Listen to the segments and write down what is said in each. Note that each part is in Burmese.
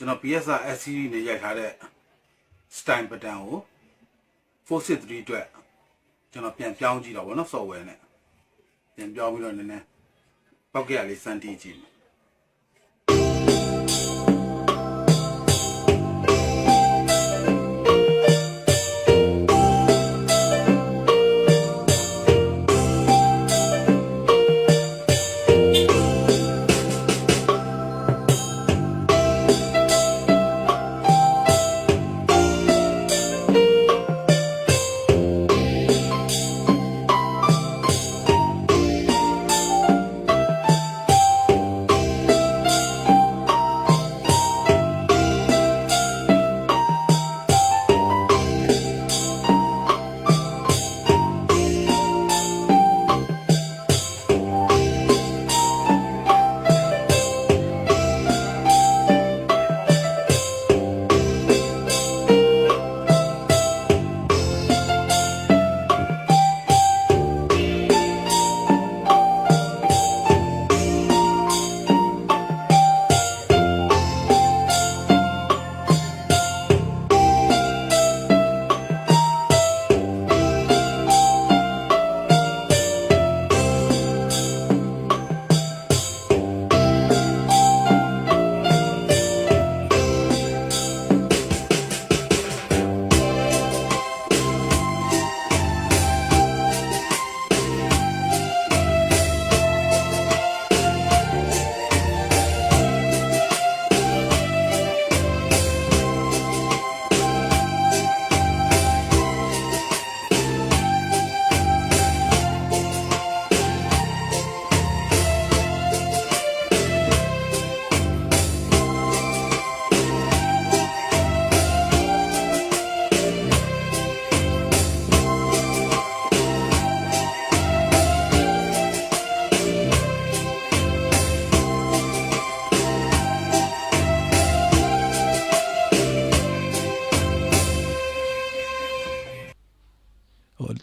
ကျွန်တော် PSR E နဲ့ရိုက်ထားတဲ့ style pattern ကို 463 အတွက်ကျွန်တော်ပြန်ပြောင်းကြည့်တော့ဗောနော် software နဲ့ပြန်ပြောင်းပြီးတော့နည်းနည်းပောက်ကရလေးစမ်းတီးကြည့်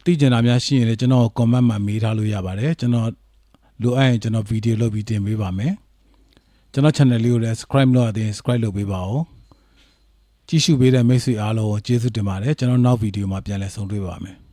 သိကျင်တာများရှိရင်လည်းကျွန်တော် comment မှာမေးထားလို့ရပါတယ်ကျွန်တော်လိုအပ်ရင်ကျွန်တော်ဗီဒီယိုလုပ်ပြီးတင်ပေးပါမယ်ကျွန်တော် channel လေးကိုလည်း subscribe လုပ်ရသေးရင် subscribe လုပ်ပေးပါဦးကြည့်ရှုပေးတဲ့မိတ်ဆွေအားလုံးကိုကျေးဇူးတင်ပါတယ်ကျွန်တော်နောက်ဗီဒီယိုမှာပြန်လည်ဆုံတွေ့ပါမယ်